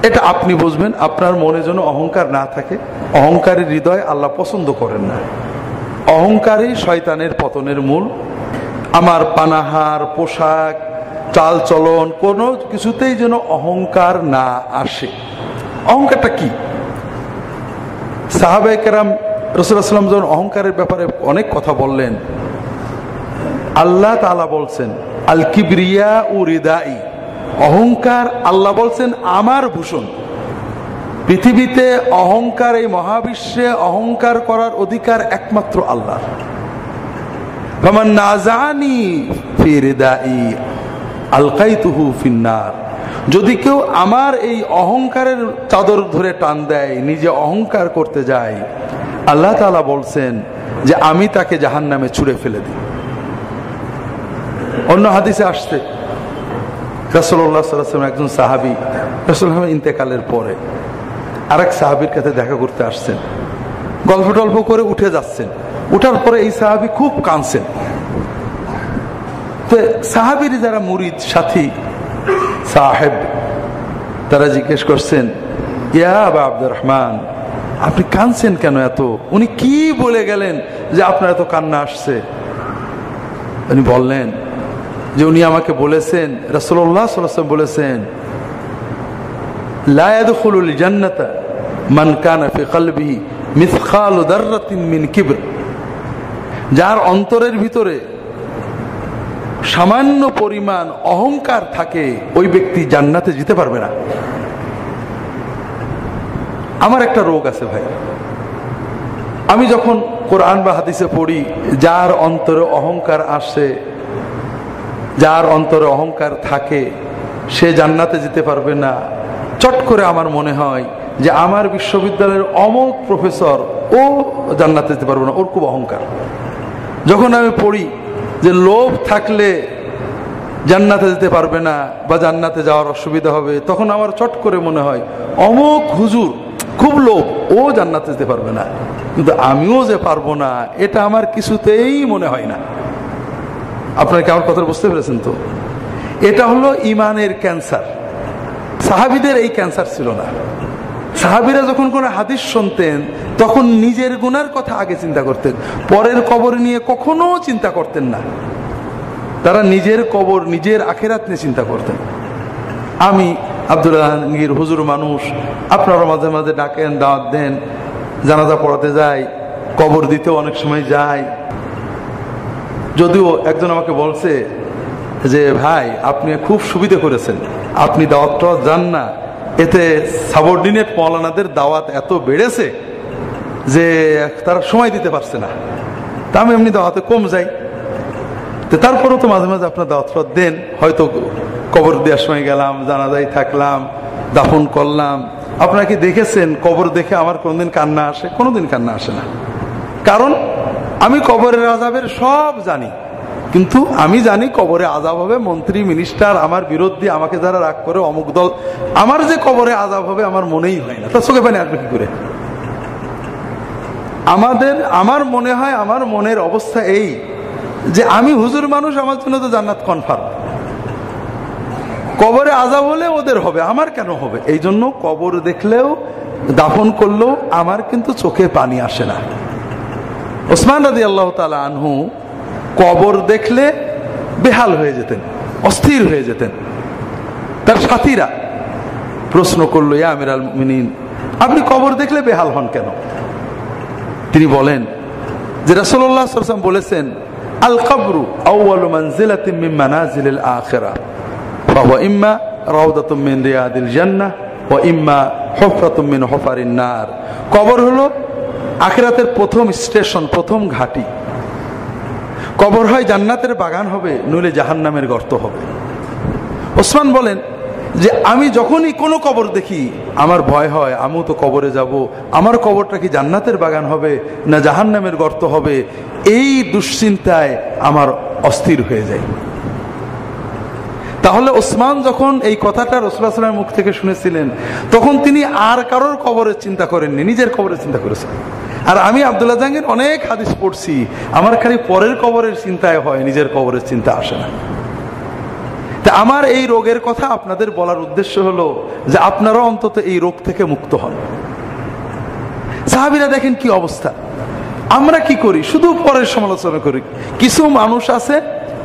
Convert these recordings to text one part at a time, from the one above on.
এটা আপনি বুঝবেন। আপনার মনে যেন অহংকার না থাকে। অহংকারী হৃদয় আল্লাহ পছন্দ করেন না। অহংকারই শয়তানের পতনের মূল। আমার পানাহার, পোশাক, চাল চলন কোনো কিছুতেই যেন অহংকার না আসে। অহংকারটা কি? সাহাবায়ে কেরাম রাসূলুল্লাহ সাল্লাল্লাহু আলাইহি ওয়াসাল্লাম যখন অহংকারের ব্যাপারে অনেক কথা বললেন, আল্লাহ তাআলা বলছেন আল কিবরিয়া উ রিদাই, অহংকার আল্লাহ বলছেন আমার ভূষণ। পৃথিবীতে অহংকার, এই মহাবিশ্বে অহংকার করার অধিকার একমাত্র আল্লাহ। ফামান নাযানি ফি রিদাই আলকাইতুহু ফিন্নার, যদি কেউ আমার এই অহংকারের চাদর ধরে টান দেয়, নিজে অহংকার করতে যায়, আল্লাহ তাআলা বলছেন যে আমি তাকে জাহান্নামে ছুঁড়ে ফেলে দিই। অন্য হাদিসে আসছে রাসূলুল্লাহ সাল্লাল্লাহু আলাইহি ওয়াসাল্লাম একজন সাহাবী রাসূলুল্লাহ ইন্তেকালের পরে আরেক সাহাবীর কাছে দেখা করতে আসছেন। গল্প টল্প করে উঠে যাচ্ছেন। উঠার পরে এই সাহাবী খুব কাঁদছেন। তো সাহাবীর যারা মুরিদ সাথী সাহেব, তারা জিজ্ঞেস করছেন, ইয়া আবা আব্দুর রহমান, আপনি কাঁদছেন কেন এত? উনি কি বলে গেলেন যে আপনার এত কান্না আসছে? উনি বললেন যে উনি আমাকে বলেছেন, রাসূলুল্লাহ সাল্লাল্লাহু আলাইহি ওয়াসাল্লাম বলেছেন, লা ইয়াদখুলুল জান্নাতা মান কানা ফি কলবিহি মিসকালু দাররাতিন মিন কিবর, যার অন্তরের ভিতরে সামান্য পরিমাণ অহংকার থাকে ওই ব্যক্তি জান্নাতে যেতে পারবে না। আমার একটা রোগ আছে ভাই, আমি যখন কোরআন বা হাদিসে পড়ি যার অন্তরে অহংকার আসে, যার অন্তরে অহংকার থাকে সে জান্নাতে যেতে পারবে না, চট করে আমার মনে হয় যে আমার বিশ্ববিদ্যালয়ের অমুক প্রফেসর ও জান্নাতে যেতে পারবে না, ওর খুব অহংকার। যখন আমি পড়ি যে লোভ থাকলে জান্নাতে যেতে পারবে না বা জান্নাতে যাওয়ার অসুবিধা হবে, তখন আমার চট করে মনে হয় অমুক হুজুর খুব লোভ, ও জান্নাতে যেতে পারবে না। কিন্তু আমিও যে পারবো না এটা আমার কিছুতেই মনে হয় না। আপনারা কি আমার কথা বুঝতে পেরেছেন? তো এটা হলো ইমানের ক্যান্সার। সাহাবীদের এই ক্যান্সার ছিল না। সাহাবীরা যখন কোন হাদিস শুনতেন তখন নিজের গুনার কথা আগে চিন্তা করতেন, পরের কবর নিয়ে কখনো চিন্তা করতেন না। তারা নিজের কবর, নিজের আখিরাত নিয়ে চিন্তা করতেন। আমি আব্দুল আলমগীর হুজুর মানুষ, আপনারা মাঝে মাঝে ডাকেন, দাওয়াত দেন, জানাজা পড়াতে যাই, কবর দিতেও অনেক সময় যাই। যদিও একজন আমাকে বলছে যে ভাই আপনি খুব সুবিধা করেছেন, আপনি দাওয়াত টাওয়াত যান না, এতে সাবঅর্ডিনেট মাওলানাদের দাওয়াত এত বেড়েছে যে তারা সময় দিতে পারছে না। তা আমি এমনি দাওয়াতে কম যাই, তো তারপরেও তো মাঝে মাঝে আপনার দাওয়াত টাওয়াত দেন। হয়তো কবর দেওয়ার সময় গেলাম, জানাজায় থাকলাম, দাফন করলাম। আপনারা কি দেখেছেন কবর দেখে আমার কোনদিন কান্না আসে? কোনোদিন কান্না আসে না। কারণ আমি কবরের আযাবের সব জানি, কিন্তু আমি জানি কবরে আযাব হবে, মন্ত্রী মিনিস্টার আমার বিরুদ্ধে আমাকে যারা রাগ করে অমুক দল, আমার যে কবরে আযাব হবে আমার মনেই হয় না। তা চোখে পানি আসবে কি করে? আমার মনে হয়, আমার মনের অবস্থা এই যে আমি হুজুর মানুষ, আমার জন্য তো জান্নাত কনফার্ম। কবরে আযাব হলে ওদের হবে, আমার কেন হবে? এই জন্য কবর দেখলেও, দাফন করলেও আমার কিন্তু চোখে পানি আসে না। ওসমান রাদিয়াল্লাহু তাআলা আনহু কবর দেখলে বেহাল হয়ে যেতেন, অস্থির হয়ে যেতেন। তার সাথীরা প্রশ্ন করলো, ইয়া আমিরাল মুমিনিন, আপনি কবর দেখলে বেহাল হন কেন? তিনি বলেন যে রাসূলুল্লাহ সাল্লাল্লাহু আলাইহি ওয়াসাল্লাম বলেছেন, আল কবরু আউয়ালু মানজিলাতিন মিন মানাজিলিল আখিরাহ ফাহুয়া ইম্মা রাউদাতুম মিন রিয়াদিল জান্নাহ ওয়া ইম্মা হুফরাতুম মিন হুফারিন নার। কবর হলো আখিরাতের প্রথম স্টেশন, প্রথম ঘাঁটি। কবর হয় জান্নাতের বাগান হবে, নইলে জাহান্নামের গর্ত হবে। ওসমান বলেন যে আমি যখনই কোনো কবর দেখি আমার ভয় হয়, আমিও তো কবরে যাব, আমার কবরটা কি জান্নাতের বাগান হবে না জাহান্নামের গর্ত হবে, এই দুশ্চিন্তায় আমার অস্থির হয়ে যায়। তাহলে ওসমান যখন এই কথাটা রাসূলুল্লাহ সাল্লাল্লাহু আলাইহি ওয়াসাল্লামের মুখ থেকে শুনেছিলেন, তখন তিনি আর কারোর কবরের চিন্তা করেননি, নিজের কবরের চিন্তা করেছেন। আর আমি আব্দুল্লাহ জাহাঙ্গীর অনেক হাদিস পড়ছি, আমার খালি পরের কবরের চিন্তায় হয়, নিজের কবরের চিন্তা আসে না। তা তা আমার এই রোগের কথা আপনাদের বলার উদ্দেশ্য হলো যে আপনারা অন্তত এই রোগ থেকে মুক্ত হন। সাহাবীরা দেখেন কি অবস্থা, আমরা কি করি, শুধু পরের সমালোচনা করি। কিছু মানুষ আছে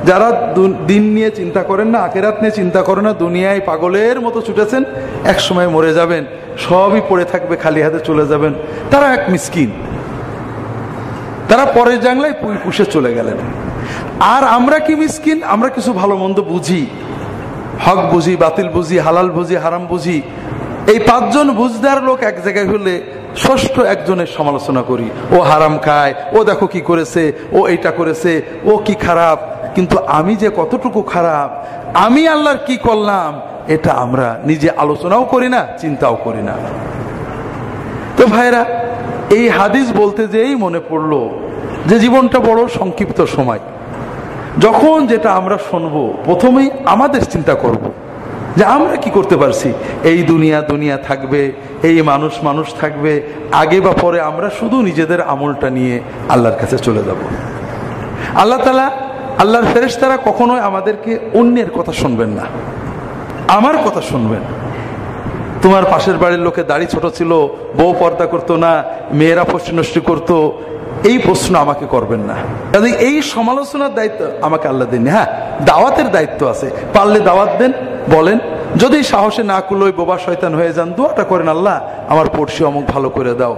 যারা দিন নিয়ে চিন্তা করেন না, আখিরাত নিয়ে চিন্তা করেন না, দুনিয়ায় পাগলের মতো ছুটেছেন, এক সময় মরে যাবেন, সবই পড়ে থাকবে, খালি হাতে চলে যাবেন। তারা এক মিসকিন, তারা পরের জাংলায় পুষে চলে গেলেন। আর আমরা কি মিসকিন, আমরা কিছু ভালো মন্দ বুঝি, হক বুঝি, বাতিল বুঝি, হালাল বুঝি, হারাম বুঝি। এই পাঁচজন বুঝদার লোক এক জায়গায় হলে ষষ্ঠ একজনের সমালোচনা করি, ও হারাম খায়, ও দেখো কি করেছে, ও এইটা করেছে, ও কি খারাপ। কিন্তু আমি যে কতটুকু খারাপ, আমি আল্লাহর কি করলাম, এটা আমরা নিজে আলোচনাও করি না, চিন্তাও করি না। তো ভাইরা, এই হাদিস বলতে যেই মনে পড়লো যে জীবনটা বড় সংক্ষিপ্ত সময়। যখন যেটা আমরা শুনবো প্রথমেই আমাদের চিন্তা করব যে আমরা কি করতে পারছি। এই দুনিয়া দুনিয়া থাকবে, এই মানুষ মানুষ থাকবে, আগে বা পরে আমরা শুধু নিজেদের আমলটা নিয়ে আল্লাহর কাছে চলে যাব। আল্লাহ তাআলা, আল্লাহর ফেরেশতারা কখনোই আমাদেরকে অন্যের কথা শুনবেন না, আমার কথা শুনবেন। তোমার পাশের বাড়ির লোকের দাড়ি ছোট ছিল, বউ পর্দা করতো না, মেয়েরা পশ্চিম নষ্টি করতো, এই প্রশ্ন আমাকে করবেন না। কাজে এই সমালোচনার দায়িত্ব আমাকে আল্লাহ দেননি। হ্যাঁ, দাওয়াতের দায়িত্ব আছে, পারলে দাওয়াত দেন, বলেন। যদি সাহসে না করলে বোবা শয়তান হয়ে যান, দোয়াটা করেন, আল্লাহ আমার পড়শি অমুক ভালো করে দাও।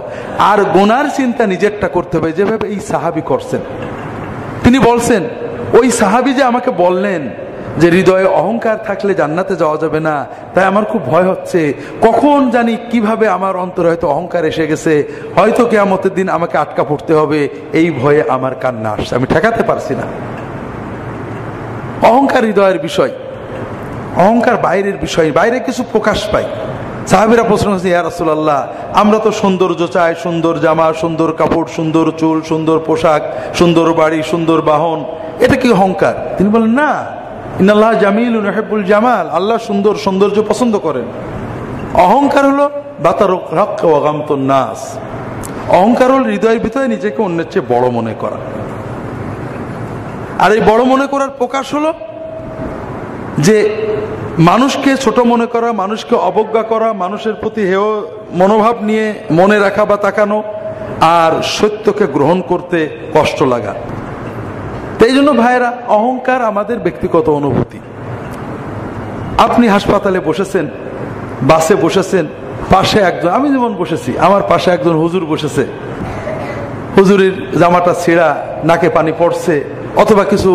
আর গুনার চিন্তা নিজেরটা করতে হবে, যেভাবে এই সাহাবী করছেন। তিনি বলছেন, ওই সাহাবী যে আমাকে বললেন যে হৃদয়ে অহংকার থাকলে জান্নাতে যাওয়া যাবে না, তাই আমার খুব ভয় হচ্ছে, কখন জানি কিভাবে আমার অন্তরে হয়তো অহংকার এসে গেছে, হয়তো কিয়ামতের দিন আমাকে আটকা পড়তে হবে, এই ভয়ে আমার কান্না আসছে, আমি ঠেকাতে পারছি না। অহংকার হৃদয়ের বিষয়, অহংকার বাইরের বিষয়, বাইরে কিছু প্রকাশ পায়। সাহাবীরা প্রশ্ন করছে, ইয়া রাসূলুল্লাহ, আমরা তো সৌন্দর্য চাই, সুন্দর জামা, সুন্দর কাপড়, সুন্দর চুল, সুন্দর পোশাক, সুন্দর বাড়ি, সুন্দর বাহন, এটা কি অহংকার? তিনি বলেন, না, ইন্নাল্লাহ জামিলুন ইউহিব্বুল জামাল, আল্লাহ সুন্দর, সৌন্দর্য পছন্দ করেন। অহংকার হলো বাতারুক হক ওয়া গামতুন নাস, অহংকার হল হৃদয়ের ভিতরে নিজেকে অন্যের চেয়ে বড় মনে করা। আর এই বড় মনে করার প্রকাশ হলো যে মানুষকে ছোট মনে করা, মানুষকে অবজ্ঞা করা, মানুষের প্রতি হেয় মনোভাব নিয়ে মনে রাখা বা তাকানো, আর সত্যকে গ্রহণ করতে কষ্ট লাগা। এই জন্য ভাইয়েরা, অহংকার আমাদের ব্যক্তিগত অনুভূতি। আপনি হাসপাতালে বসেছেন, বাসে বসেছেন, পাশে একজন, আমি যেমন বসেছি, আমার পাশে একজন হুজুর বসেছে, হুজুরের জামাটা ছেঁড়া, নাকে পানি পড়ছে, অথবা কিছু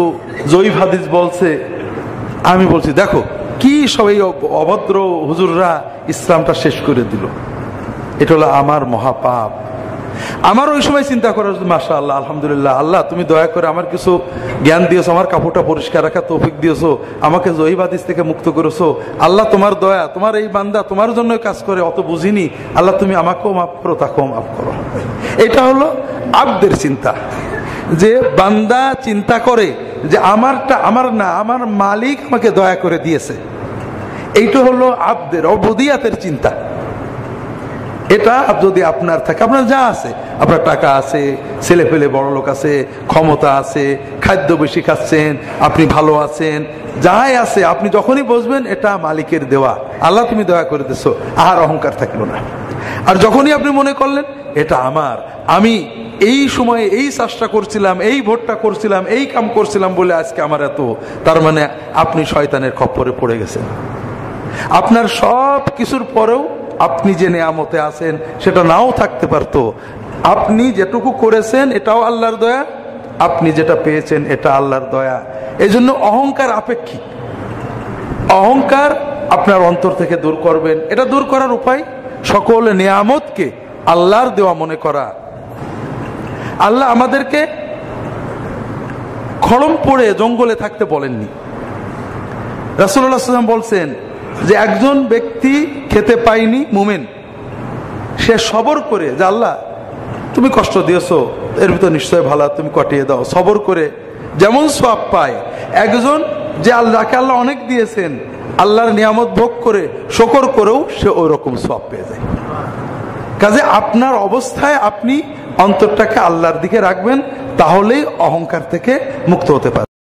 জয়ীফ হাদিস বলছে। আমি বলছি, দেখো কি সব এই অভদ্র হুজুররা ইসলামটা শেষ করে দিল, এটা হলো আমার মহাপাপ। আমার ওই সময় চিন্তা করার, মাশাআল্লাহ, আলহামদুলিল্লাহ, আল্লাহ তুমি দয়া করে আমার কিছু জ্ঞান দিয়েছো, আমার কাপড়টা পরিষ্কার রাখা তৌফিক দিয়েছো, আমাকে জয়ীফ হাদিস থেকে মুক্ত করেছো, আল্লাহ তোমার দয়া, তোমার এই বান্দা তোমার জন্য কাজ করে, অত বুঝিনি, আল্লাহ তুমি আমাকেও মাফ করো, তাকেও মাফ করো। এটা হলো আব্দের চিন্তা, যে বান্দা চিন্তা করে যে আমারটা আমার না, আমার মালিক আমাকে দয়া করে দিয়েছে। এইটা হলো আব্দের অবদিয়াতের চিন্তা। এটা যদি আপনার থাকে, আপনার যা আছে, আপনার টাকা আছে, ছেলে পেলে বড় লোক আছে, ক্ষমতা আছে, খাদ্য বেশি খাচ্ছেন, আপনি ভালো আছেন, যাই আছে, আপনি যখনই বসবেন এটা মালিকের দেওয়া, আল্লাহ তুমি দয়া করে দিছো, আর অহংকার থাকলো না। আর যখনই আপনি মনে করলেন এটা আমার, আমি এই সময়ে এই চেষ্টা করছিলাম, এই ভোটটা করছিলাম, এই কাম করছিলাম বলে আজকে আমার এত, তার মানে আপনি শয়তানের খপ্পরে পড়ে গেছেন। আপনার সব কিছুর পরেও আপনি যে নেয়ামতে আছেন সেটা নাও থাকতে পারতো। আপনি যেটুকু করেছেন এটাও আল্লাহর দয়া, আপনি যেটা পেয়েছেন এটা আল্লাহর দয়া। এই জন্য অহংকার আপেক্ষিক। অহংকার আপনার অন্তর থেকে দূর করবেন। এটা দূর করার উপায় সকল নেয়ামতকে আল্লাহর দেওয়া মনে করা। আল্লাহ আমাদেরকে খড়ম পড়ে জঙ্গলে থাকতে বলেননি। রাসূলুল্লাহ সাল্লাল্লাহু আলাইহি ওয়াসাল্লাম বলছেন যে একজন ব্যক্তি খেতে পায়নি, মুমিন, সে সবর করে, যে আল্লাহ তুমি কষ্ট দিয়েছো, এর ভিতর নিশ্চয় ভালো, তুমি কাটিয়ে দাও, সবর করে যেমন সওয়াব পায়। একজন যে আল্লাহকে আল্লাহ অনেক দিয়েছেন, আল্লাহর নিয়ামত ভোগ করে শুকর করেও সে ওই রকম সওয়াব পেয়ে যায়। কাজে আপনার অবস্থায় আপনি অন্তরটাকে আল্লাহর দিকে রাখবেন, তাহলেই অহংকার থেকে মুক্ত হতে পারবেন।